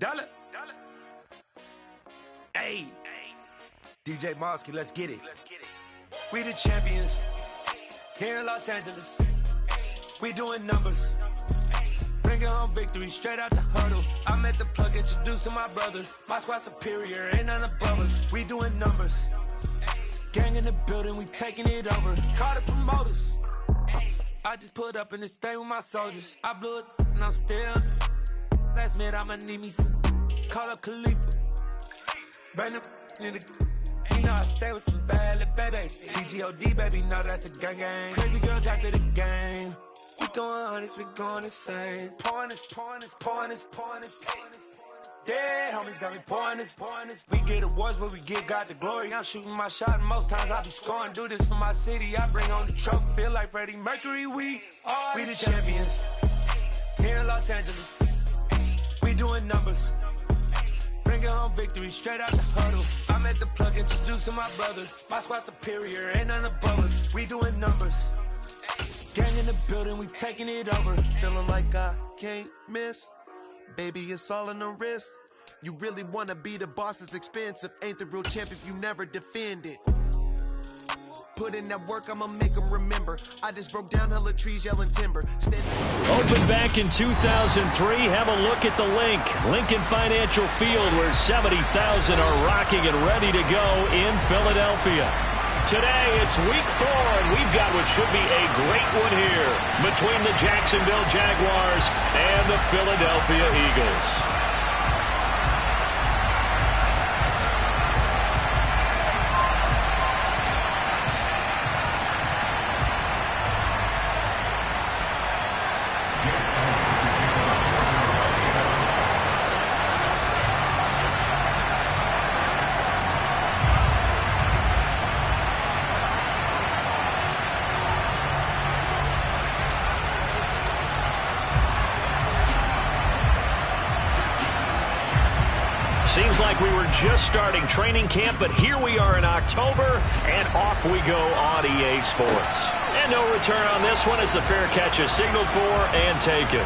Dollar. Hey, DJ Mosky, let's get it. We the champions here in Los Angeles. We doing numbers. Bringing home victory straight out the huddle. I met the plug, introduced to my brother. My squad superior, ain't none above us. We doing numbers. Gang in the building, we taking it over. Call the promoters. I just put up in this thing with my soldiers. I blew it and I'm still. Last minute I'ma need me some. Call up Khalifa. Bring them in the. You know I stay with some bad little babies. TGOD baby, know that's a gang gang. Crazy girls after the game. We going honest, we going insane. Pouring this. Yeah, homies got me pouring this. We get awards, but we give God the glory. I'm shooting my shot, and most times I be scoring. Do this for my city, I bring on the trophy. Feel like Freddie Mercury, we the champions. Here in Los Angeles, we doing numbers. Bringing home victory straight out the huddle. I met the plug, introduced to my brother. My squad superior, ain't none above us. We doing numbers. Gang in the building, we taking it over. Feeling like I can't miss. Baby, it's all in the wrist. You really wanna be the boss, it's expensive. Ain't the real champ if you never defend it. Put in that work, I'ma make them remember. I just broke down hella trees, yelling timber. Opened back in 2003. Have a look at the link. Lincoln Financial Field, where 70,000 are rocking and ready to go in Philadelphia. Today, it's week 4, and we've got what should be a great one here between the Jacksonville Jaguars and the Philadelphia Eagles. Seems like we were just starting training camp, but here we are in October, and off we go on EA Sports. And no return on this one as the fair catch is signaled for and taken.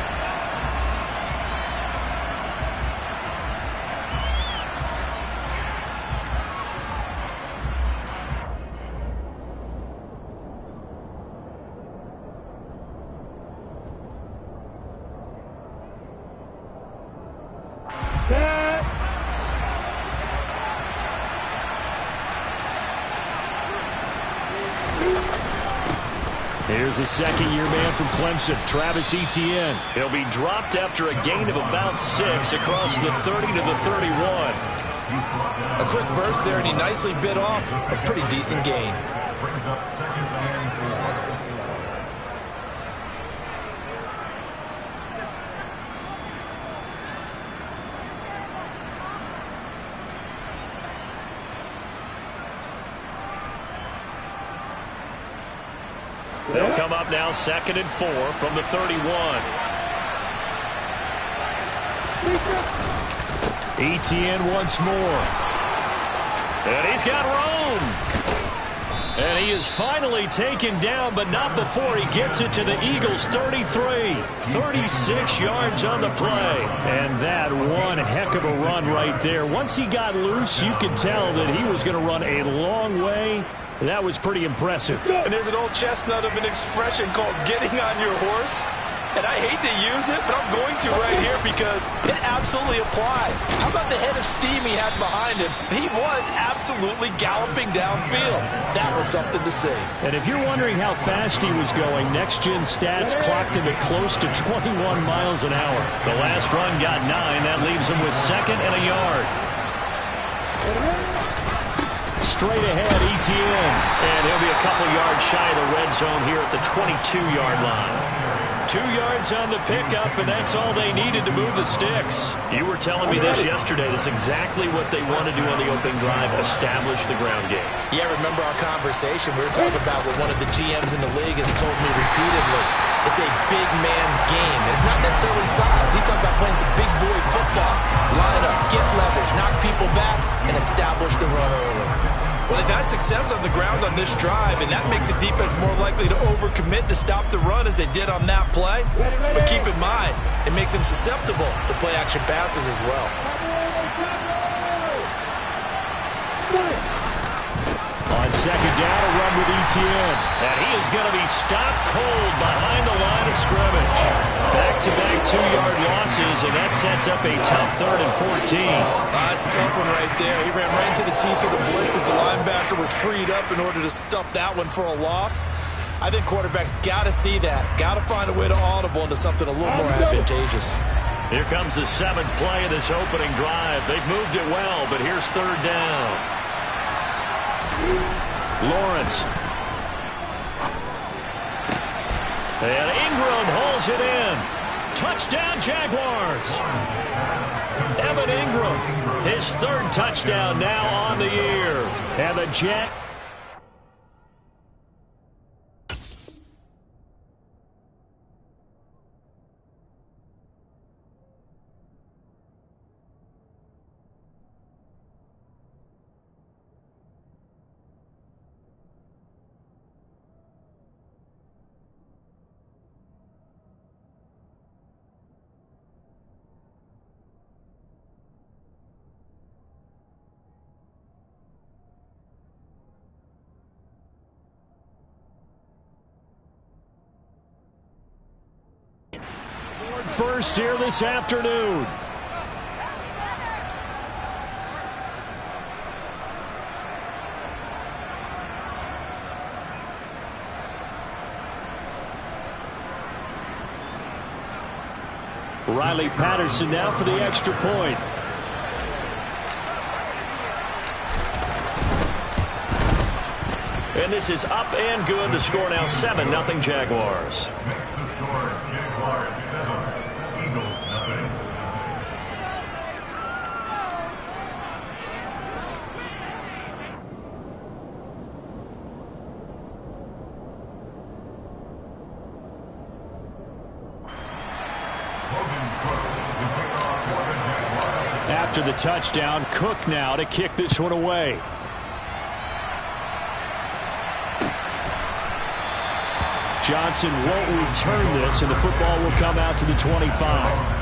Here's the second-year man from Clemson, Travis Etienne. He'll be dropped after a gain of about 6 across the 30 to the 31. A quick burst there, and he nicely bit off a pretty decent gain. They'll come up now 2nd and 4 from the 31. Etienne once more. And he's got room. And he is finally taken down, but not before he gets it to the Eagles' 33. 36 yards on the play. And that one heck of a run right there. Once he got loose, you could tell that he was going to run a long way. That was pretty impressive. And there's an old chestnut of an expression called getting on your horse. And I hate to use it, but I'm going to right here because it absolutely applies. How about the head of steam he had behind him? He was absolutely galloping downfield. That was something to see. And if you're wondering how fast he was going, next-gen stats clocked him at close to 21 miles an hour. The last run got 9. That leaves him with 2nd and a yard. Straight ahead, Etienne. And he'll be a couple yards shy of the red zone here at the 22-yard line. 2 yards on the pickup, and that's all they needed to move the sticks. You were telling me this yesterday. That's exactly what they want to do on the opening drive, establish the ground game. Yeah, remember our conversation? We were talking about what one of the GMs in the league has told me repeatedly. It's a big man's game. And it's not necessarily size. He's talking about playing some big boy football. Line up, get leverage, knock people back, and establish the run early. Well, they've had success on the ground on this drive, and that makes the defense more likely to overcommit to stop the run as they did on that play. But keep in mind, it makes them susceptible to play-action passes as well. On second down, a run with Etienne. And he is going to be stopped cold behind the line of scrimmage. Back-to-back 2-yard losses, and that sets up a tough 3rd and 14. That's a tough one right there. He ran right into the teeth of the blitz as the linebacker was freed up in order to stuff that one for a loss. I think quarterbacks got to see that. Got to find a way to audible into something a little more advantageous. Here comes the 7th play of this opening drive. They've moved it well, but here's 3rd down. Lawrence. And Ingram hauls it in. Touchdown, Jaguars. Evan Ingram, his 3rd touchdown now on the year. And the Jack. First here this afternoon. Riley Patterson now for the extra point. And this is up and good. The score now 7-0 Jaguars. After the touchdown, Cook now to kick this one away. Johnson won't return this, and the football will come out to the 25.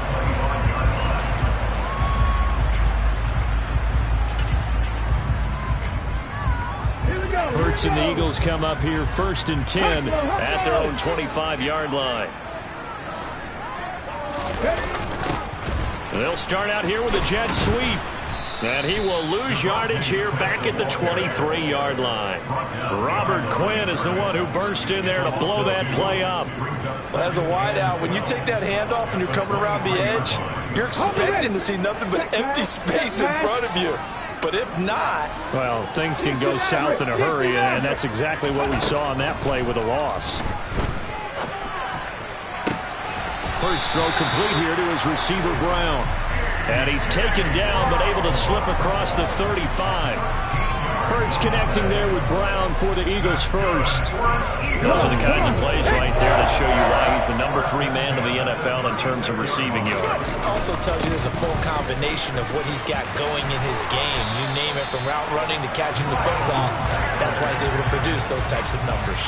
Hurts and the Eagles come up here 1st and 10 at their own 25-yard line. They'll start out here with a jet sweep. And he will lose yardage here back at the 23-yard line. Robert Quinn is the one who burst in there to blow that play up. Well, as a wideout, when you take that handoff and you're coming around the edge, you're expecting to see nothing but empty space in front of you. But if not... well, things can go south in a hurry, and that's exactly what we saw on that play with a loss. Hurts throw complete here to his receiver, Brown. And he's taken down, but able to slip across the 35. Hurts connecting there with Brown for the Eagles first. Those are the kinds of plays right there that show you why he's the number 3 man in the NFL in terms of receiving yards. Also tells you there's a full combination of what he's got going in his game. You name it, from route running to catching the football. That's why he's able to produce those types of numbers.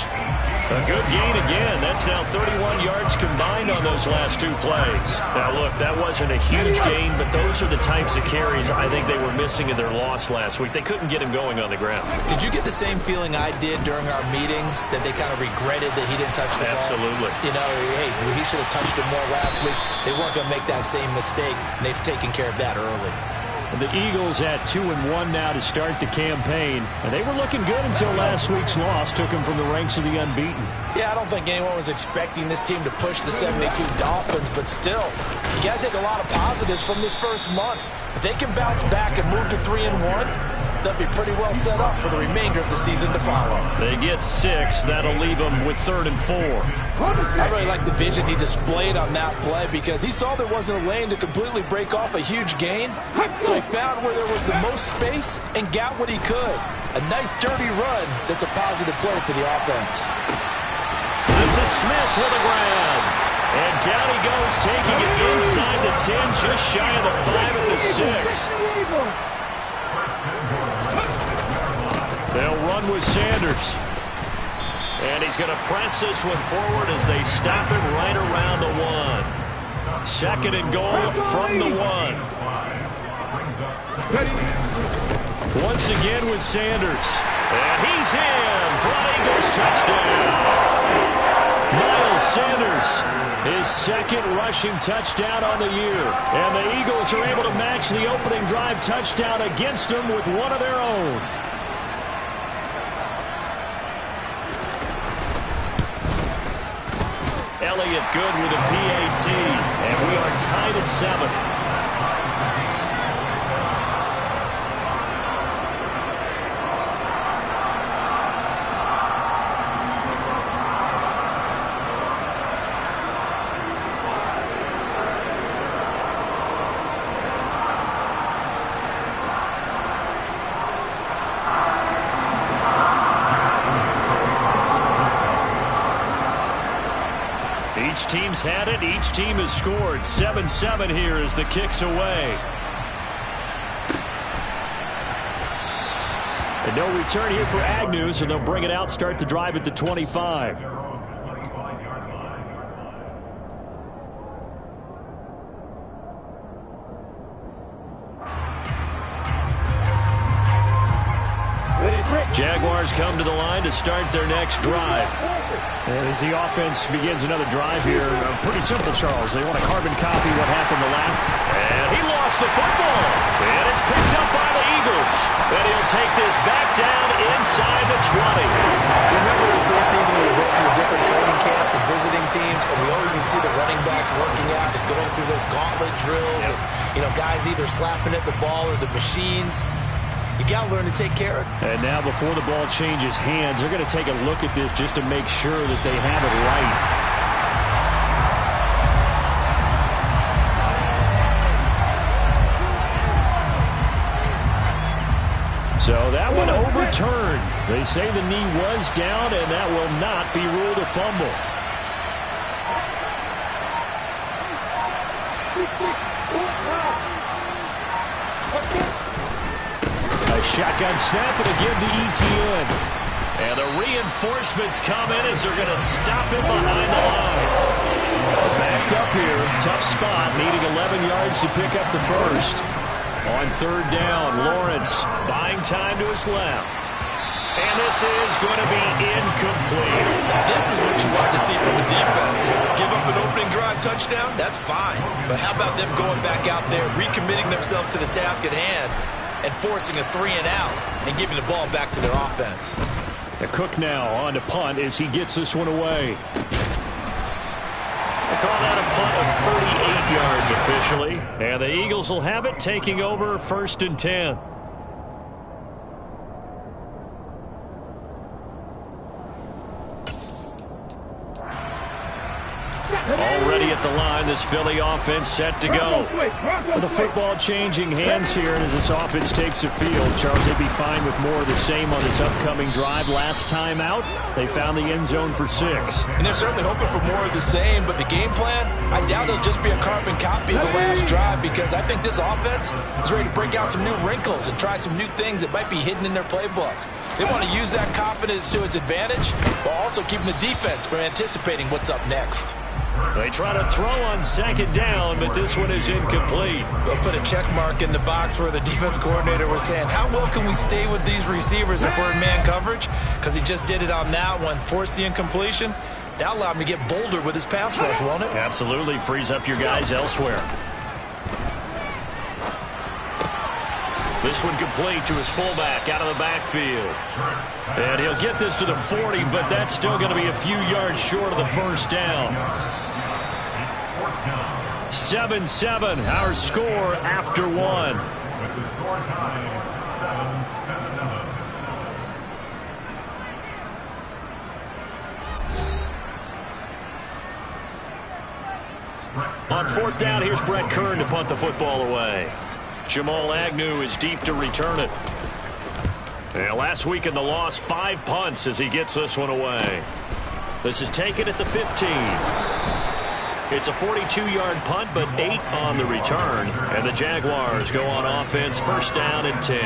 A good gain again. That's now 31 yards combined on those last 2 plays. Now, look, that wasn't a huge gain, but those are the types of carries I think they were missing in their loss last week. They couldn't get him going on the ground. Did you get the same feeling I did during our meetings, that they kind of regretted that he didn't touch the ball? Absolutely. You know, hey, he should have touched it more last week. They weren't going to make that same mistake, and they've taken care of that early. The Eagles at 2-1 now to start the campaign. And they were looking good until last week's loss took them from the ranks of the unbeaten. Yeah, I don't think anyone was expecting this team to push the 72 Dolphins, but still, you got to take a lot of positives from this first month. If they can bounce back and move to 3-1, they'll be pretty well set up for the remainder of the season to follow. They get 6. That'll leave them with 3rd and 4. I really like the vision he displayed on that play, because he saw there wasn't a lane to completely break off a huge gain. So he found where there was the most space and got what he could. A nice dirty run that's a positive play for the offense. This is Smith with the grab. And down he goes, taking it inside the 10, just shy of the 5 at the 6. run with Sanders. And he's going to press this one forward as they stop him right around the 1. Second and goal from the 1. Once again with Sanders. And he's in for an Eagles touchdown. Miles Sanders, his second rushing touchdown on the year. And the Eagles are able to match the opening drive touchdown against them with one of their own. Elliott good with a PAT, and we are tied at 7. Each team's had it. Each team has scored. 7-7 here as the kick's away. And no return here for Agnew, so they'll bring it out, start the drive at the 25. Jaguars come to the line to start their next drive. And as the offense begins another drive here, pretty simple, Charles. They want to carbon copy what happened the last. And he lost the football. And it's picked up by the Eagles. And he'll take this back down inside the 20. Remember in preseason when we went to the different training camps and visiting teams, and we always would see the running backs working out and going through those gauntlet drills. And, guys either slapping at the ball or the machines. You got to learn to take care of it. And now before the ball changes hands, they're going to take a look at this just to make sure that they have it right. So that one overturned. They say the knee was down, and that will not be ruled a fumble. A shotgun snap and again to ETN. And the reinforcements come in as they're going to stop him behind the line. Backed up here. Tough spot. Needing 11 yards to pick up the first. On third down, Lawrence buying time to his left. And this is going to be incomplete. This is what you want to see from a defense. Give up an opening drive touchdown, that's fine. But how about them going back out there, recommitting themselves to the task at hand, and forcing a 3-and-out and giving the ball back to their offense. And Cook now on to punt as he gets this one away. They call that a punt of 38 yards officially. And the Eagles will have it, taking over 1st and 10. Already at the line, this Philly offense set to go. With the football changing hands here as this offense takes the field. Charles, they'd be fine with more of the same on this upcoming drive. Last time out, they found the end zone for 6. And they're certainly hoping for more of the same, but the game plan, I doubt it'll just be a carbon copy of the last drive, because I think this offense is ready to break out some new wrinkles and try some new things that might be hidden in their playbook. They want to use that confidence to its advantage while also keeping the defense from anticipating what's up next. They try to throw on 2nd down, but this one is incomplete. They'll put a check mark in the box where the defense coordinator was saying, how well can we stay with these receivers if we're in man coverage? Because he just did it on that one, forced the incompletion. That allowed him to get bolder with his pass rush, won't it? Absolutely. Frees up your guys elsewhere. This one complete to his fullback out of the backfield. And he'll get this to the 40, but that's still going to be a few yards short of the first down. 7-7, our score after 1. On 4th down, here's Brett Kern to punt the football away. Jamal Agnew is deep to return it. And last week in the loss, 5 punts as he gets this one away. This is taken at the 15. It's a 42-yard punt, but 8 on the return. And the Jaguars go on offense, 1st down and 10.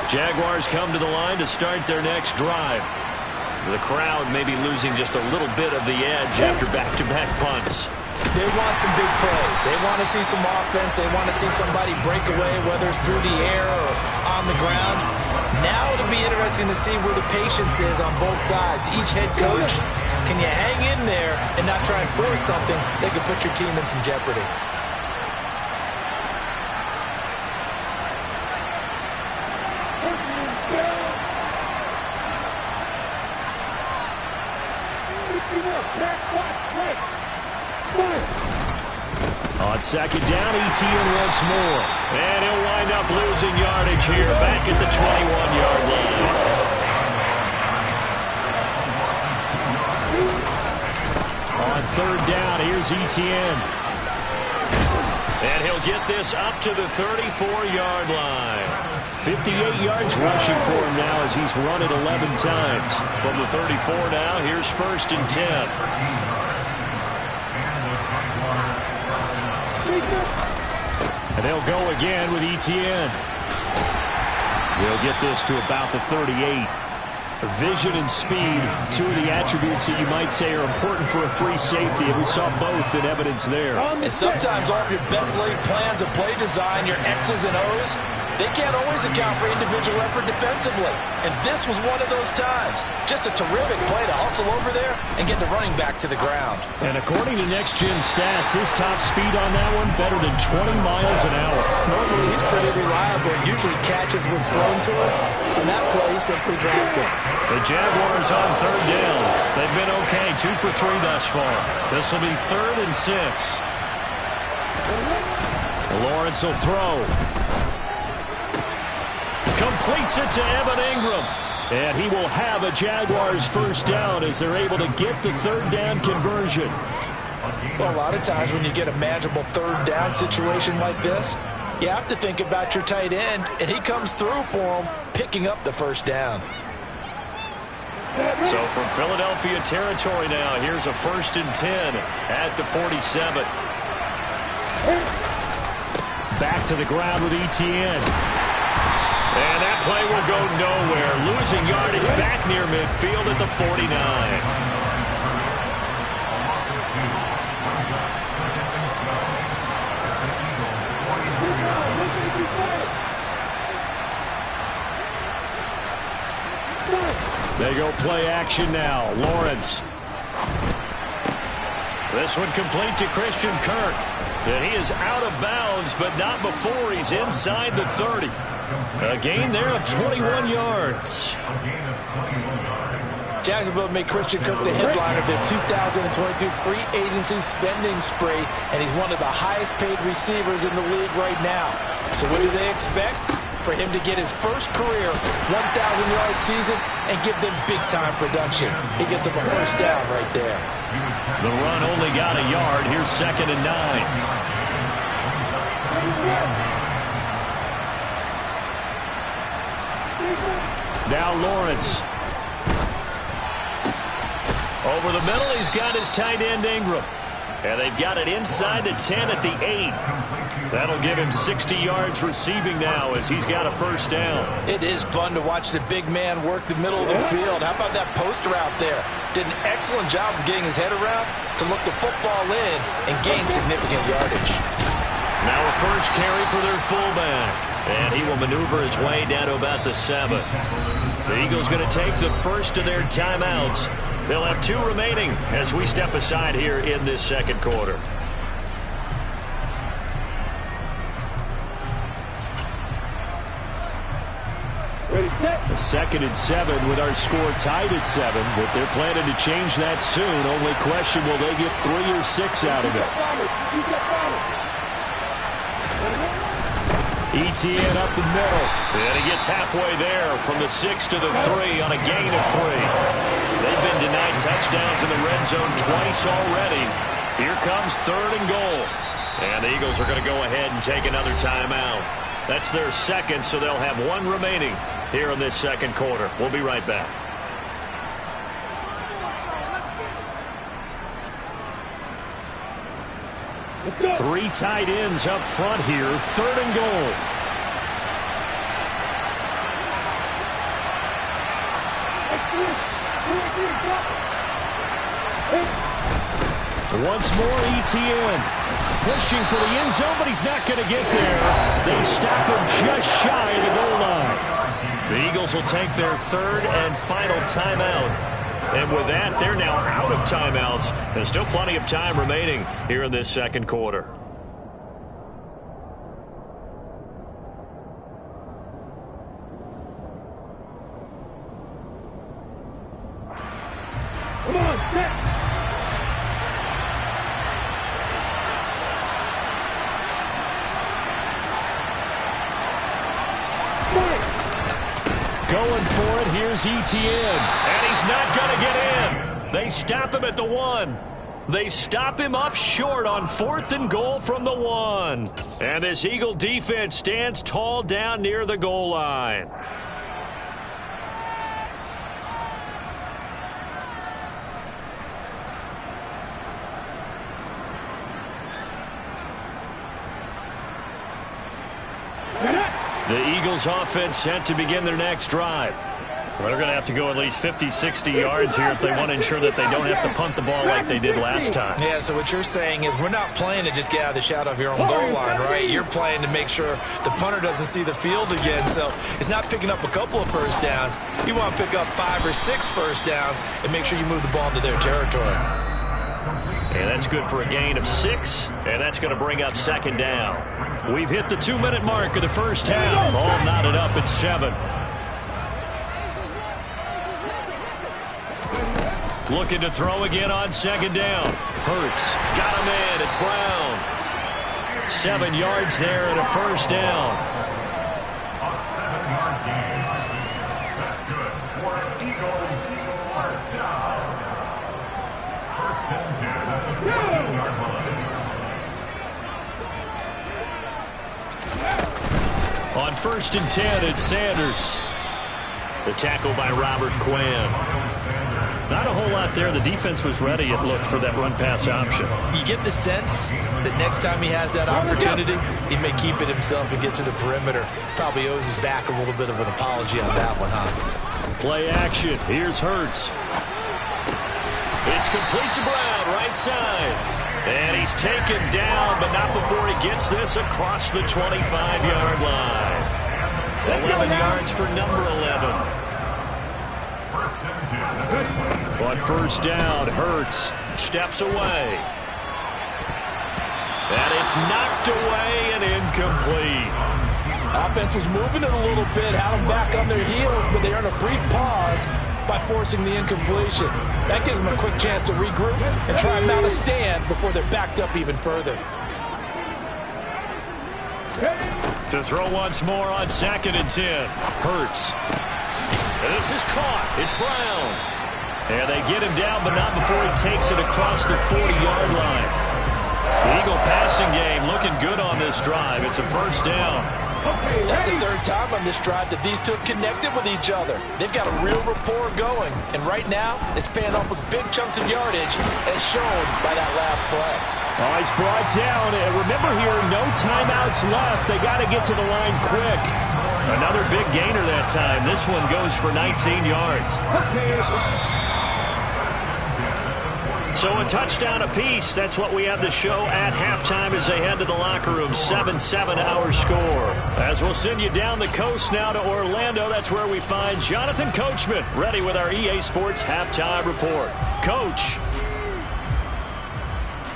Jaguars come to the line to start their next drive. The crowd may be losing just a little bit of the edge after back-to-back punts. They want some big plays. They want to see some offense. They want to see somebody break away, whether it's through the air or on the ground. Now it'll be interesting to see where the patience is on both sides. Each head coach, can you hang in there and not try and force something that could put your team in some jeopardy? On second down, Etienne once more. And he'll wind up losing yardage here back at the 21-yard line. On third down, here's Etienne. And he'll get this up to the 34-yard line. 58 yards rushing for him now as he's run it 11 times. From the 34 now, here's 1st and 10. And they'll go again with Etienne. They'll get this to about the 38. Vision and speed, two of the attributes that you might say are important for a free safety, and we saw both in evidence there. And sometimes all of your best laid plans of play design, your X's and O's, they can't always account for individual effort defensively. And this was one of those times. Just a terrific play to hustle over there and get the running back to the ground. And according to Next Gen Stats, his top speed on that one better than 20 miles an hour. Normally he's pretty reliable. Usually catches what's thrown to him. On that play, he simply dropped it. The Jaguars on third down. They've been okay, 2 for 3 thus far. This will be 3rd and 6. Lawrence will throw. Completes it to Evan Ingram. And he will have a Jaguars first down as they're able to get the third down conversion. Well, a lot of times when you get a manageable third down situation like this, you have to think about your tight end, and he comes through for him, picking up the first down. So from Philadelphia territory now, here's a 1st and 10 at the 47. Back to the ground with Etienne. And that play will go nowhere. Losing yardage back near midfield at the 49. They go play action now. Lawrence. This one complete to Christian Kirk. And he is out of bounds, but not before he's inside the 30. A gain there of 21 yards. Jacksonville made Christian Kirk the headliner of their 2022 free agency spending spree, and he's one of the highest paid receivers in the league right now. So what do they expect? For him to get his first career 1,000-yard season and give them big-time production. He gets up a first down right there. The run only got a yard. Here's 2nd and 9. Now Lawrence. Over the middle, he's got his tight end Ingram. And they've got it inside the 10 at the 8. That'll give him 60 yards receiving now as he's got a first down. It is fun to watch the big man work the middle of the field. How about that post route there? Did an excellent job of getting his head around to look the football in and gain significant yardage. Now a first carry for their fullback. And he will maneuver his way down to about the 7. The Eagles going to take the first of their timeouts. They'll have 2 remaining as we step aside here in this second quarter. A 2nd and 7 with our score tied at 7, but they're planning to change that soon. Only question, will they get 3 or 6 out of it? Etienne up the middle. And he gets halfway there from the 6 to the 3 on a gain of 3. They've been denied touchdowns in the red zone twice already. Here comes 3rd and goal. And the Eagles are going to go ahead and take another timeout. That's their second, so they'll have 1 remaining here in this second quarter. We'll be right back. Three tight ends up front here. 3rd and goal. Once more, ETN pushing for the end zone, but he's not going to get there. They stop him just shy of the goal line. The Eagles will take their third and final timeout. And with that, they're now out of timeouts. There's still plenty of time remaining here in this second quarter. Come on, set. Going for it, here's ETN. And he's not going to get in. They stop him at the 1. They stop him up short on 4th and goal from the 1. And this Eagle defense stands tall down near the goal line. The Eagles offense set to begin their next drive. Well, they're going to have to go at least 50, 60 yards here if they want to ensure that they don't have to punt the ball like they did last time. Yeah, so what you're saying is we're not playing to just get out of the shadow of your own goal line, right? You're playing to make sure the punter doesn't see the field again. So it's not picking up a couple of first downs. You want to pick up 5 or 6 first downs and make sure you move the ball into their territory. And that's good for a gain of 6, and that's going to bring up second down. We've hit the 2-minute mark of the first half. All knotted up at 7. Looking to throw again on second down. Hurts. Got him in. It's Brown. 7 yards there and a first down. On 1st and 10, it's Sanders. The tackle by Robert Quinn. Not a whole lot there. The defense was ready, it looked, for that run-pass option. You get the sense that next time he has that opportunity, he may keep it himself and get to the perimeter. Probably owes his back a little bit of an apology on that one, huh? Play action. Here's Hurts. It's complete to Brown, right side. And he's taken down, but not before he gets this across the 25-yard line. 11 yards for number 11. On first down, Hurts steps away. And it's knocked away and incomplete. Offense was moving it a little bit, had them back on their heels, but they earned a brief pause by forcing the incompletion. That gives them a quick chance to regroup and try and mount a stand before they're backed up even further. To throw once more on 2nd and 10. Hurts. And this is caught. It's Brown. And they get him down, but not before he takes it across the 40-yard line. The Eagle passing game looking good on this drive. It's a first down. That's the 3rd time on this drive that these two have connected with each other. They've got a real rapport going. And right now, it's paying off with big chunks of yardage, as shown by that last play. Oh, he's brought down. And remember here, no timeouts left. They got to get to the line quick. Another big gainer that time. This one goes for 19 yards. So a touchdown apiece. That's what we have the show at halftime as they head to the locker room. 7-7 our score. As we'll send you down the coast now to Orlando. That's where we find Jonathan Coachman ready with our EA Sports halftime report. Coach.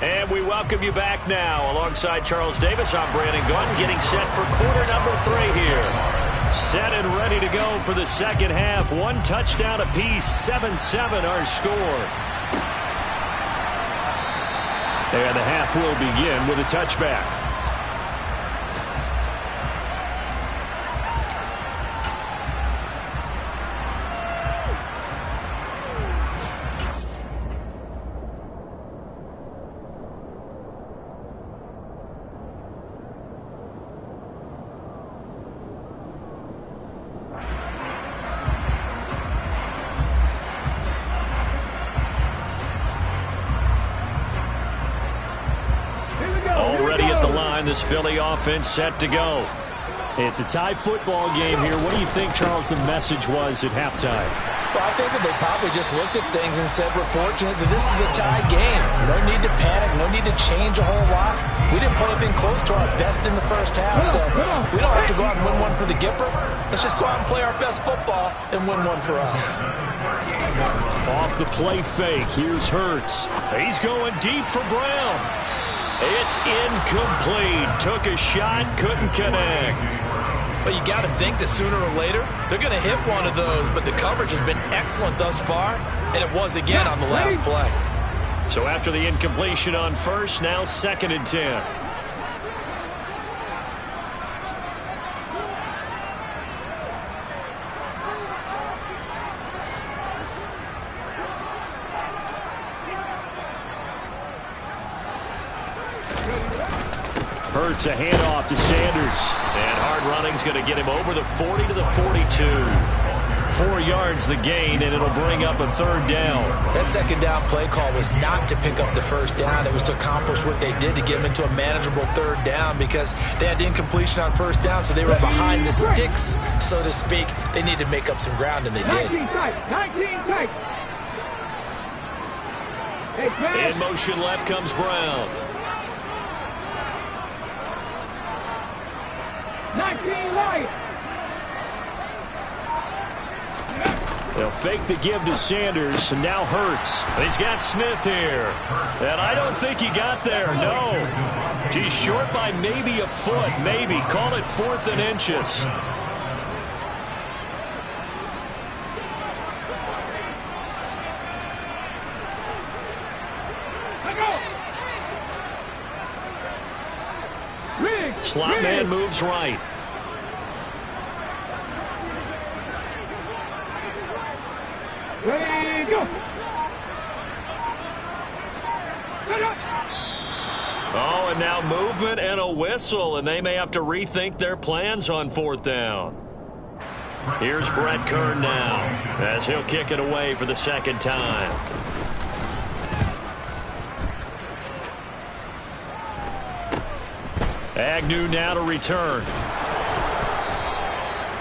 And we welcome you back now. Alongside Charles Davis, I'm Brandon Gunn, getting set for quarter number 3 here. Set and ready to go for the second half. 1 touchdown apiece. 7-7 our score. And the half will begin with a touchback. Already at the line, this Philly offense set to go. It's a tie football game here. What do you think, Charles, the message was at halftime? Well, I think that they probably just looked at things and said, we're fortunate that this is a tie game. No need to panic. No need to change a whole lot. We didn't play anything close to our best in the first half, so we don't have to go out and win one for the Gipper. Let's just go out and play our best football and win one for us. Off the play fake. Here's Hurts. He's going deep for Brown. It's incomplete. Took a shot, couldn't connect. But you got to think that sooner or later, they're going to hit one of those. But the coverage has been excellent thus far, and it was again on the last play. So after the incompletion on first, now 2nd and 10. Hurts a handoff to Sanders. And hard running's going to get him over the 40 to the 42. 4 yards the gain, and it'll bring up a 3rd down. That 2nd down play call was not to pick up the 1st down. It was to accomplish what they did to get them into a manageable 3rd down because they had the incompletion on 1st down, so they were behind the sticks, so to speak. They needed to make up some ground, and they did. 19 tight. In motion left comes Brown. 19 light. They'll fake the give to Sanders, and now Hurts. He's got Smith here. And I don't think he got there, no. He's short by maybe a foot, maybe. Call it 4th and inches. Slot man moves right. Ready, go. Oh, and now movement and a whistle, and they may have to rethink their plans on 4th down. Here's Brett Kern now, as he'll kick it away for the 2nd time. Agnew now to return.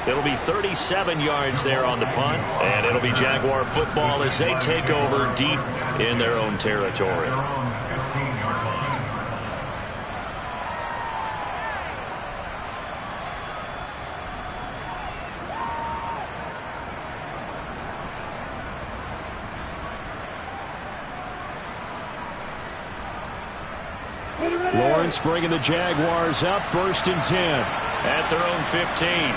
It'll be 37 yards there on the punt, and it'll be Jaguar football as they take over deep in their own territory. Lawrence bringing the Jaguars up, 1st and 10 at their own 15.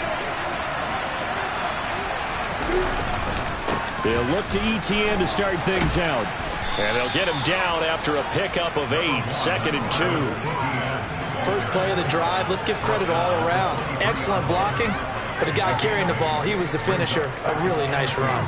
They'll look to ETN to start things out. And they'll get him down after a pickup of 8, 2nd and 2. First play of the drive, let's give credit all around. Excellent blocking, but the guy carrying the ball, he was the finisher. A really nice run.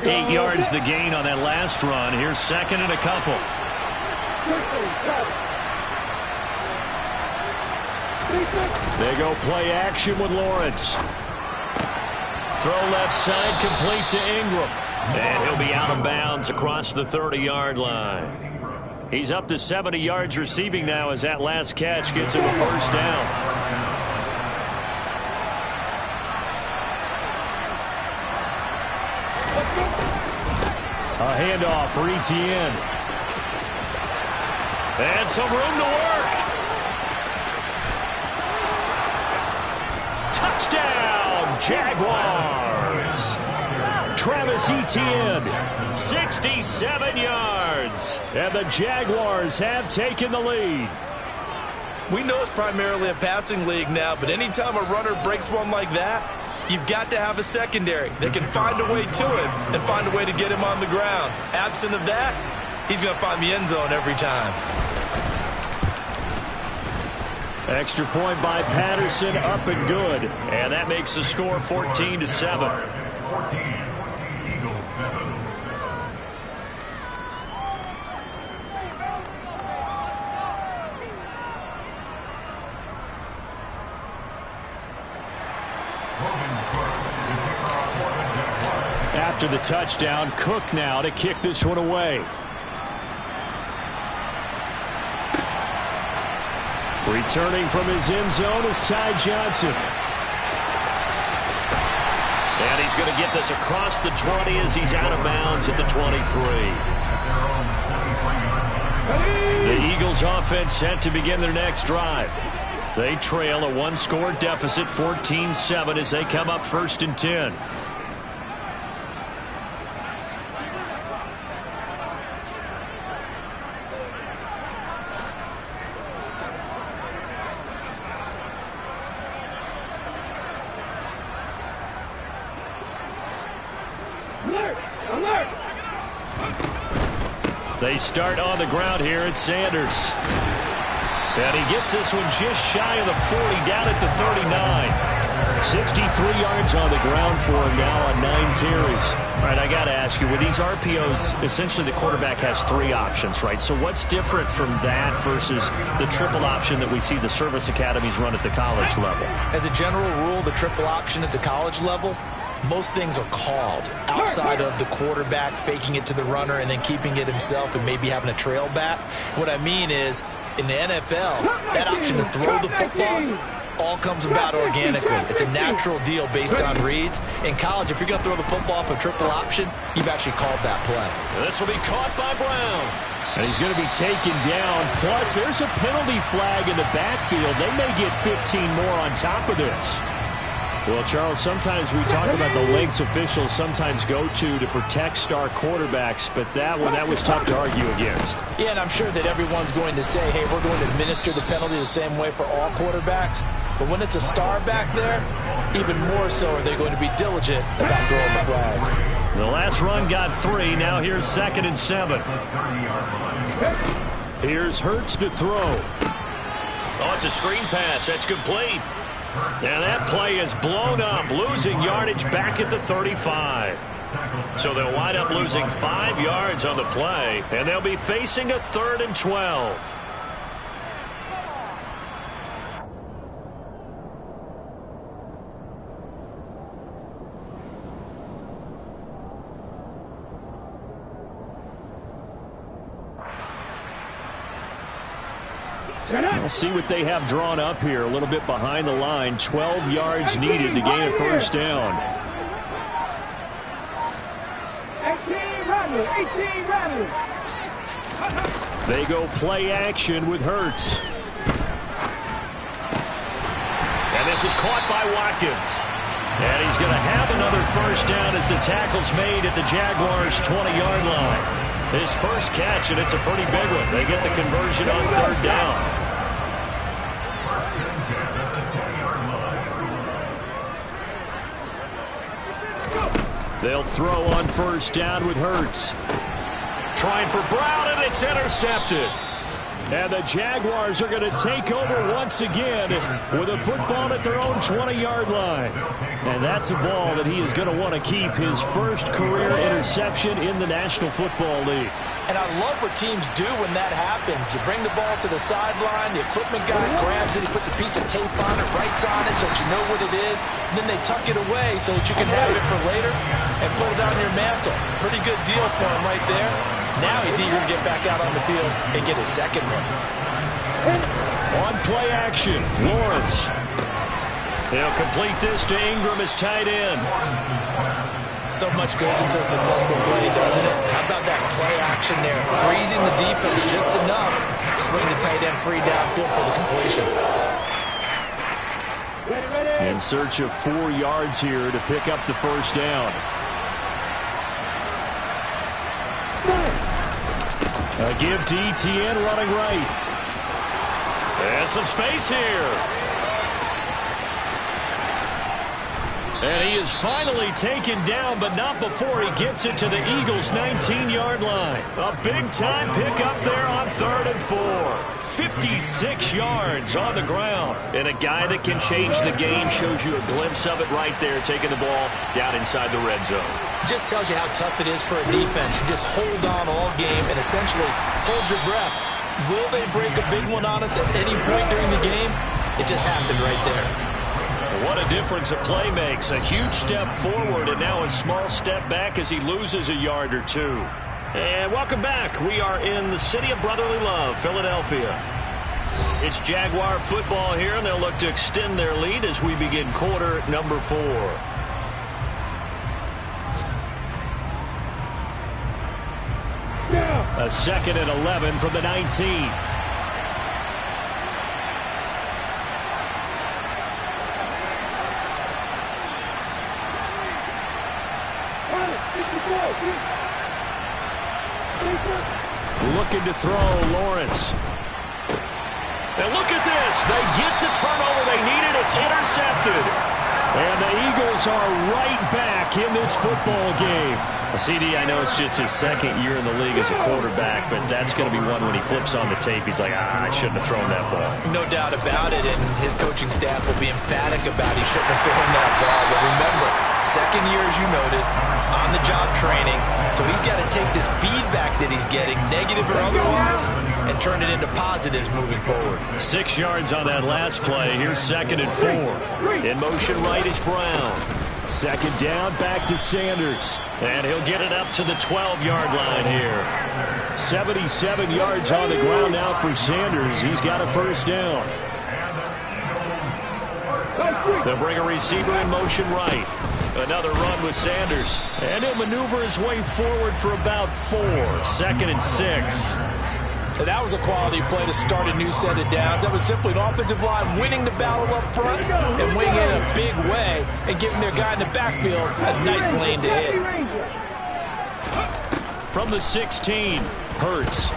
Eight yards the gain on that last run. Here's 2nd and a couple. They go play action with Lawrence. Throw left side complete to Ingram. And he'll be out of bounds across the 30-yard line. He's up to 70 yards receiving now as that last catch gets him a 1st down. A handoff for ETN. And some room to work. Touchdown, Jaguars. Travis Etienne, 67 yards. And the Jaguars have taken the lead. We know it's primarily a passing league now, but anytime a runner breaks one like that, you've got to have a secondary that can find a way to him and find a way to get him on the ground. Absent of that, he's going to find the end zone every time. Extra point by Patterson, up and good. And that makes the score 14-7. after the touchdown. Cook now to kick this one away. Returning from his end zone is Ty Johnson. And he's going to get this across the 20 as he's out of bounds at the 23. The Eagles offense set to begin their next drive. They trail a one-score deficit, 14-7, as they come up 1st and 10. They start on the ground here at Sanders. And he gets this one just shy of the 40, down at the 39. 63 yards on the ground for him now on 9 carries. All right, I got to ask you, with these RPOs, essentially the quarterback has 3 options, right? So what's different from that versus the triple option that we see the service academies run at the college level? As a general rule, the triple option at the college level, most things are called outside of the quarterback faking it to the runner and then keeping it himself and maybe having a trail back. What I mean is, in the NFL, that option to throw the football all comes about organically. It's a natural deal based on reads. In college, if you're going to throw the football off a triple option, you've actually called that play. This will be caught by Brown. And he's going to be taken down. Plus, there's a penalty flag in the backfield. They may get 15 more on top of this. Well, Charles, sometimes we talk about the lengths officials sometimes go to protect star quarterbacks, but that was tough to argue against. Yeah, and I'm sure that everyone's going to say, hey, we're going to administer the penalty the same way for all quarterbacks. But when it's a star back there, even more so are they going to be diligent about throwing the flag. The last run got 3. Now here's 2nd and 7. Here's Hurts to throw. Oh, it's a screen pass. That's complete. And that play is blown up, losing yardage back at the 35. So they'll wind up losing 5 yards on the play, and they'll be facing a 3rd and 12. We'll see what they have drawn up here. A little bit behind the line. 12 yards needed to gain a first down. 18 ready. They go play action with Hurts. And this is caught by Watkins. And he's going to have another first down as the tackle's made at the Jaguars' 20-yard line. His first catch, and it's a pretty big one. They get the conversion on 3rd down. They'll throw on 1st down with Hurts. Trying for Brown, and it's intercepted. And the Jaguars are going to take over once again with a football at their own 20-yard line. And that's a ball that he is going to want to keep, his first career interception in the National Football League. And I love what teams do when that happens. You bring the ball to the sideline, the equipment guy grabs it, he puts a piece of tape on it, writes on it so that you know what it is, and then they tuck it away so that you can have it for later and pull down your mantle. Pretty good deal for him right there. Now he's eager to get back out on the field and get his second one. On play action, Lawrence. He'll complete this to Ingram as tight end. So much goes into a successful play, doesn't it? How about that play action there? Freezing the defense just enough. Swing the tight end free downfield for the completion. In search of 4 yards here to pick up the first down. A give to ETN running right. And some space here. And he is finally taken down, but not before he gets it to the Eagles' 19-yard line. A big-time pickup there on 3rd and 4. 56 yards on the ground. And a guy that can change the game shows you a glimpse of it right there, taking the ball down inside the red zone. Just tells you how tough it is for a defense. You just hold on all game and essentially hold your breath. Will they break a big one on us at any point during the game? It just happened right there. What a difference a play makes. A huge step forward and now a small step back as he loses a yard or two. And welcome back. We are in the city of brotherly love, Philadelphia. It's Jaguar football here, and they'll look to extend their lead as we begin quarter number 4. A 2nd and 11 from the 19. Looking to throw, Lawrence. And look at this. They get the turnover they needed. It's intercepted. And the Eagles are right back in this football game. CD, I know it's just his 2nd year in the league as a quarterback, but that's going to be one when he flips on the tape. He's like, I shouldn't have thrown that ball. No doubt about it, and his coaching staff will be emphatic about he shouldn't have thrown that ball. But remember, 2nd year, as you noted, on-the-job training, so he's got to take this feedback that he's getting, negative or otherwise, and turn it into positives moving forward. 6 yards on that last play. Here's 2nd and 4. In motion right is Brown. 2nd down, back to Sanders. And he'll get it up to the 12-yard line here. 77 yards on the ground now for Sanders. He's got a 1st down. They'll bring a receiver in motion right. Another run with Sanders. And he'll maneuver his way forward for about 4. 2nd and 6. And that was a quality play to start a new set of downs. That was simply an offensive line winning the battle up front and winning in a big way and giving their guy in the backfield a nice lane to hit. From the 16, Hurts.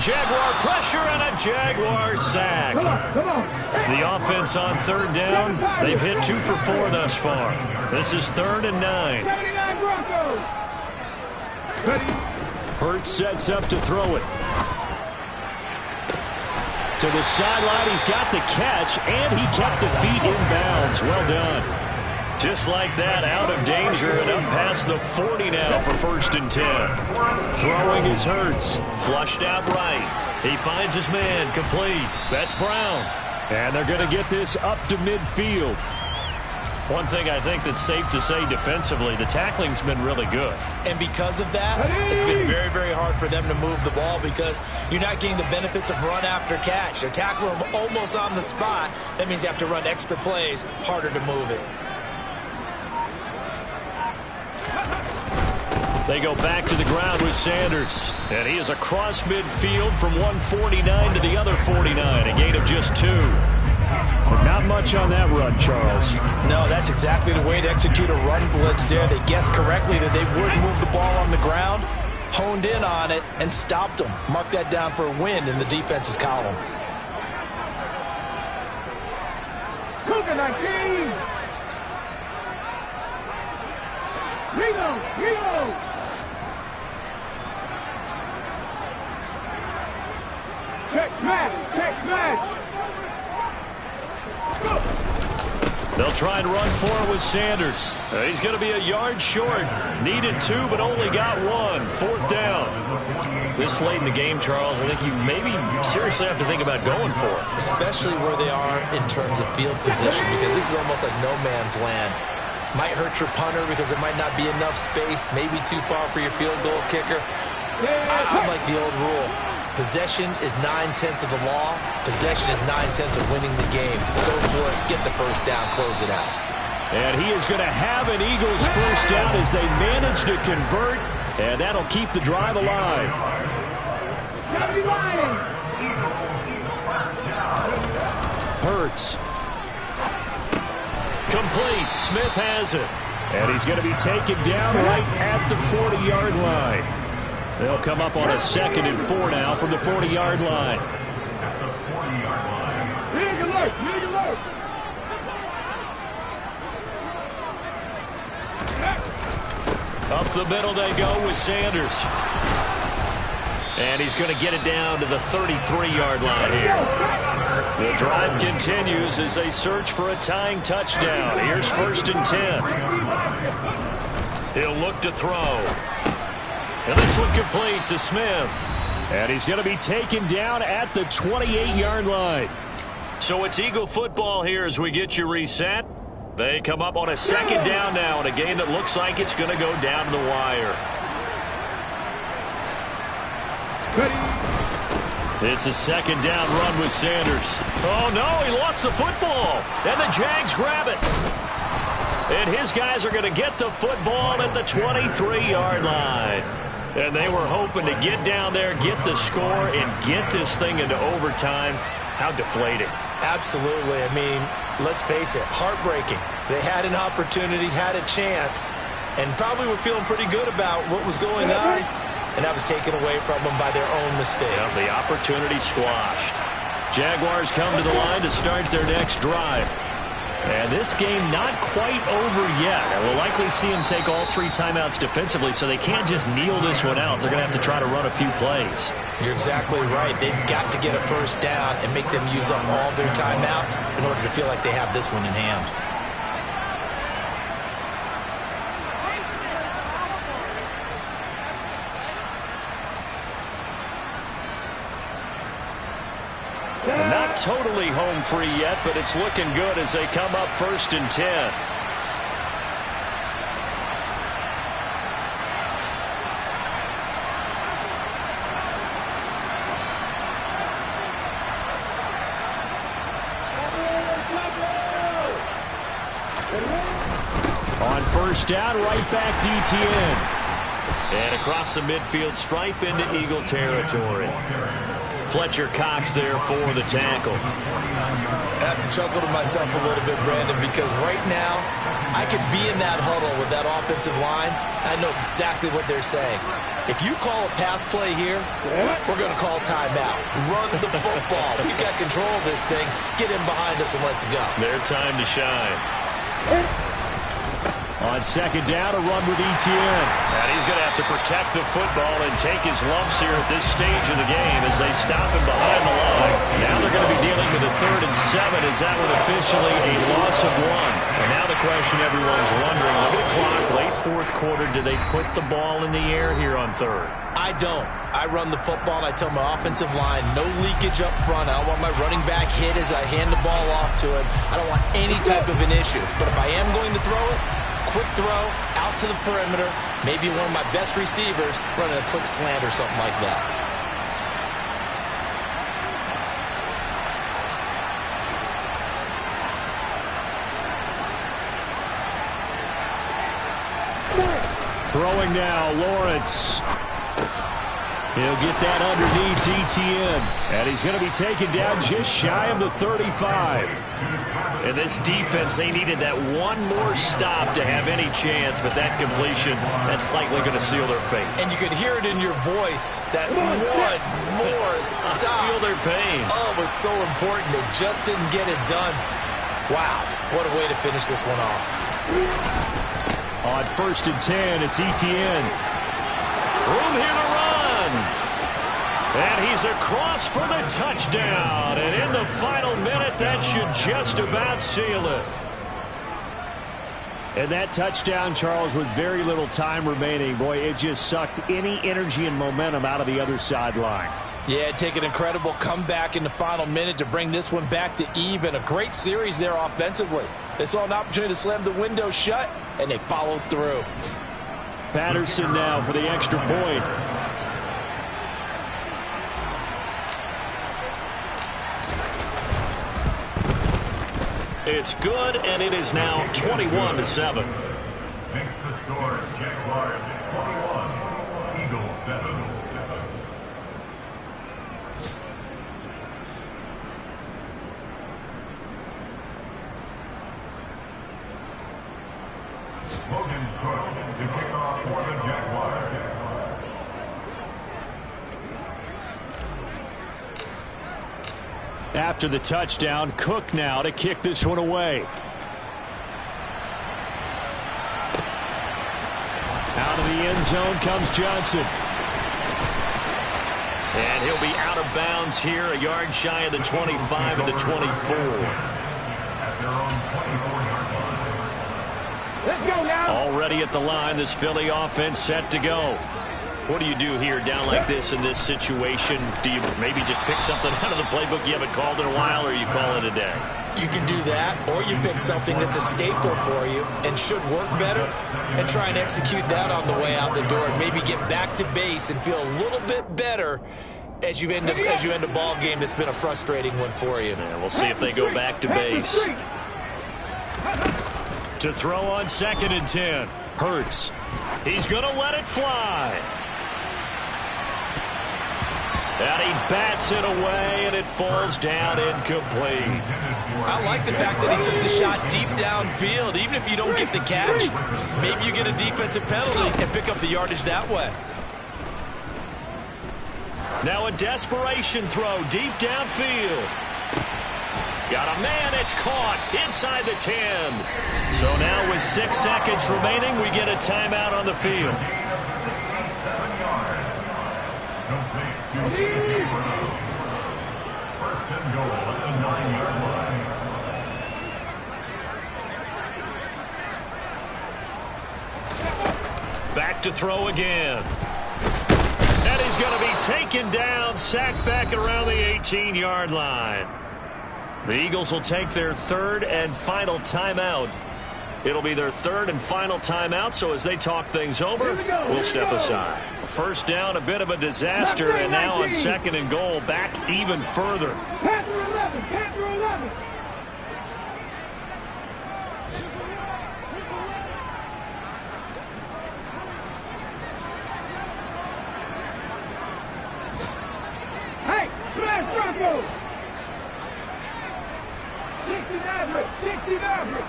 Jaguar pressure and a Jaguar sack. The offense on 3rd down. They've hit 2 for 4 thus far. This is 3rd and 9. Hurts sets up to throw it. To the sideline, he's got the catch, and he kept the feet in bounds. Well done. Just like that, out of danger and up past the 40 now for 1st and 10. Throwing is Hurts. Flushed out right. He finds his man complete. That's Brown. And they're going to get this up to midfield. One thing I think that's safe to say defensively, the tackling's been really good. And because of that, it's been very, very hard for them to move the ball because you're not getting the benefits of run after catch. They're tackling them almost on the spot. That means you have to run extra plays, harder to move it. They go back to the ground with Sanders. And he is across midfield from 149 to the other 49. A gain of just 2. But not much on that run, Charles. No, that's exactly the way to execute a run blitz there. They guessed correctly that they would move the ball on the ground, honed in on it, and stopped them. Mark that down for a win in the defense's column. Cougar 19. Reload. Check match. They'll try and run for it with Sanders. He's going to be a yard short. Needed 2, but only got 1. 4th down. This late in the game, Charles, I think you maybe seriously have to think about going for it. Especially where they are in terms of field position, because this is almost like no man's land. Might hurt your punter because there might not be enough space, maybe too far for your field goal kicker. I like the old rule. Possession is 9/10 of the law. Possession is 9/10 of winning the game. Go for it, get the 1st down, close it out. And he is going to have an Eagles 1st down as they manage to convert, and that'll keep the drive alive. Hurts. Complete. Smith has it. And he's going to be taken down right at the 40-yard line. They'll come up on a 2nd and 4 now from the 40-yard line. Up the middle they go with Sanders. And he's going to get it down to the 33-yard line here. The drive continues as they search for a tying touchdown. Here's 1st and 10. He'll look to throw. And this one complete to Smith. And he's going to be taken down at the 28-yard line. So it's Eagle football here as we get you reset. They come up on a second down now in a game that looks like it's going to go down to the wire. It's a second down run with Sanders. Oh, no, he lost the football. And the Jags grab it. And his guys are going to get the football at the 23-yard line. And they were hoping to get down there, get the score, and get this thing into overtime. How deflating. Absolutely. I mean, let's face it, heartbreaking. They had an opportunity, had a chance, and probably were feeling pretty good about what was going on, and that was taken away from them by their own mistake. Yeah, the opportunity squashed. Jaguars come to the line to start their next drive. And this game not quite over yet. And we'll likely see them take all 3 timeouts defensively, so they can't just kneel this one out. They're going to have to try to run a few plays. You're exactly right. They've got to get a first down and make them use up all their timeouts in order to feel like they have this one in hand. Not totally home free yet, but it's looking good as they come up 1st and 10. On 1st down, right back to ETN. And across the midfield stripe into Eagle territory. Fletcher Cox there for the tackle. I have to chuckle to myself a little bit, Brandon, because right now I could be in that huddle with that offensive line. I know exactly what they're saying. If you call a pass play here, we're going to call timeout. Run the football. We've got control of this thing. Get in behind us and let's go. Their time to shine. On 2nd down, a run with ETN. And he's going to have to protect the football and take his lumps here at this stage of the game as they stop him behind the line. Now they're going to be dealing with a 3rd and 7 as that one officially a loss of 1. And now the question everyone's wondering, look at the clock, late 4th quarter, do they put the ball in the air here on 3rd? I don't. I run the football and I tell my offensive line, no leakage up front. I don't want my running back hit as I hand the ball off to him. I don't want any type of an issue. But if I am going to throw it, quick throw out to the perimeter, maybe one of my best receivers running a quick slant or something like that. Throwing now, Lawrence. He'll get that underneath ETN. And he's going to be taken down just shy of the 35. And this defense, they needed that one more stop to have any chance, but that completion, that's likely going to seal their fate. And you could hear it in your voice, that one more stop. I feel their pain. Oh, it was so important. They just didn't get it done. Wow, what a way to finish this one off. On 1st and 10, it's ETN. Room here to run. And he's across for the touchdown. And in the final minute, that should just about seal it. And that touchdown, Charles, with very little time remaining, boy, it just sucked any energy and momentum out of the other sideline. Yeah, take an incredible comeback in the final minute to bring this one back to even. A great series there offensively. They saw an opportunity to slam the window shut, and they followed through. Patterson now for the extra point. It's good, and it is now 21-7. Makes the score Jaguars 21, Eagles 7. Logan Cook to kick off for the Jaguars. After the touchdown, Cook now to kick this one away. Out of the end zone comes Johnson. And he'll be out of bounds here, a yard shy of the 25 and the 24. At their own 24-yard line. Let's go now. Already at the line, this Philly offense set to go. What do you do here down like this in this situation? Do you maybe just pick something out of the playbook you haven't called in a while, or you call it a day? You can do that, or you pick something that's a staple for you and should work better and try and execute that on the way out the door and maybe get back to base and feel a little bit better as you end a ball game that's been a frustrating one for you. Yeah, we'll see if they go back to base. To throw on 2nd and 10. Hurts. He's going to let it fly. And he bats it away, and it falls down incomplete. I like the fact that he took the shot deep downfield. Even if you don't get the catch, maybe you get a defensive penalty and pick up the yardage that way. Now a desperation throw deep downfield. Got a man, it's caught inside the 10. So now with 6 seconds remaining, we get a timeout on the field. First and goal at the 9-yard line. Back to throw again. And he's going to be taken down, sacked back around the 18-yard line. The Eagles will take their 3rd and final timeout. It'll be their 3rd and final timeout, so as they talk things over, we'll step aside. First down, a bit of a disaster, and now on 2nd and goal, back even further. Panther 11, Panther 11. Hey, smash Broncos. 60 average.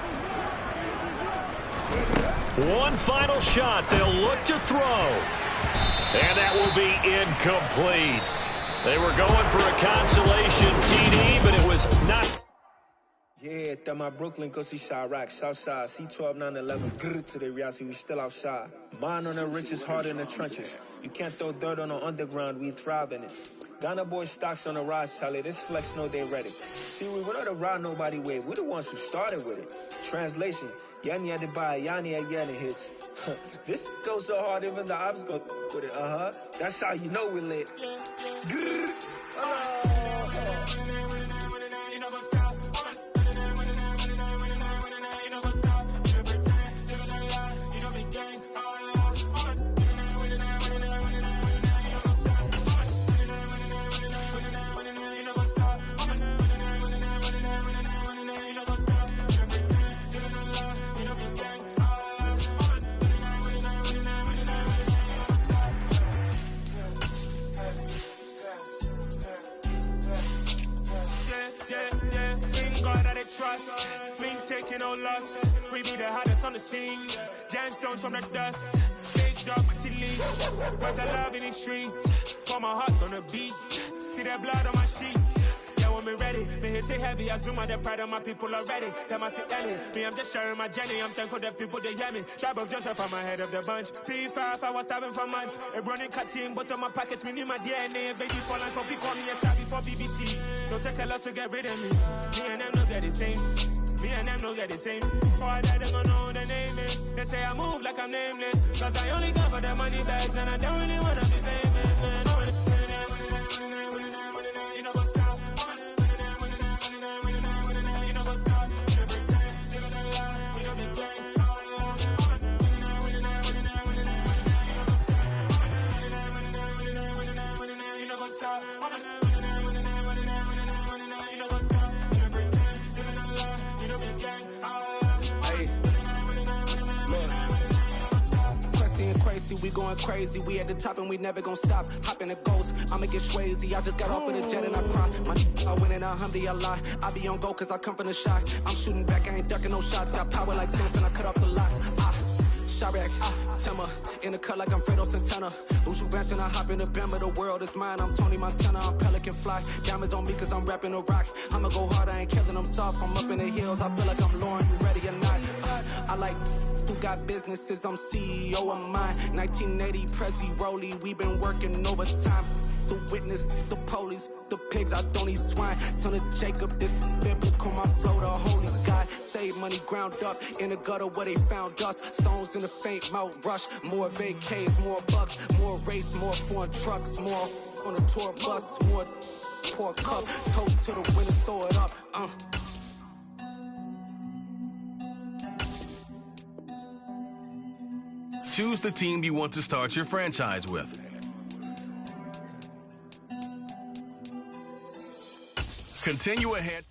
One final shot. They'll look to throw. And that will be incomplete. They were going for a consolation TD, but it was not. Yeah, that my Brooklyn, go see Chirac, Southside, C12, 911, grrr to the reality, we still outside. Mine on the riches, hard in the trenches. You can't throw dirt on the underground, we thrive in it. Ghana boys stocks on the rise, Charlie, this flex know they ready. See, we were not to ride nobody way, we the ones who started with it. Translation, Yanni had to buy, Yanni had Yanni hits. This goes so hard, even the ops go with it, That's how you know we lit. Grrr, trust, me taking no loss. We be the hottest on the scene. Gemstones from the dust. Fake dog but he leaves. Where's the love in the streets? Pour my heart on the beat. See that blood on my sheets. Yeah, when me ready, me hit it heavy. I zoom out the pride of my people already. Them I sit early. Me, I'm just sharing my journey. I'm thankful that people they hear me. Tribe of Joseph, I'm ahead of the bunch. P5, I was starving for months. A running cut team, but on my pockets, me need my DNA. Babies for lunch, but call me a star before BBC. Don't take a lot to get rid of me. Me and them no get the same. Me and them no get the same. All that they gonna know the name is. They say I move like I'm nameless. Cause I only come for the money bags and I don't really wanna be famous, man. You know what's up? You know what's up? You pretend, live in a lie. You know the game. You know what's up? We going crazy, we at the top and we never gonna stop. Hop in a ghost, I'ma get swayzy. I just got off of the jet and I cry. I win and I lie. I be on go cause I come from the shot. I'm shooting back, I ain't ducking no shots. Got power like Samson, I cut off the locks. Chirac, Timmer, in the cut like I'm Fredo Santana. Who's you benching? I hop in the Bama, the world is mine. I'm Tony Montana, I'm Pelican Fly. Diamonds on me cause I'm rapping a rock. I'ma go hard, I ain't killing them soft. I'm up in the hills, I feel like I'm Lauren, you ready or not? I like who got businesses, I'm CEO of mine. 1980 Prezi Rolly, we been working overtime. the witness, the police, the pigs, I don't eat swine. Son of Jacob, this biblical, my flow, the holy God. Save money ground up in the gutter where they found us. Stones in the faint mouth rush. More vacays, more bucks, more race, more foreign trucks, more on the tour bus, more pour cup. Toast to the winners, throw it up. Choose the team you want to start your franchise with. Continue ahead.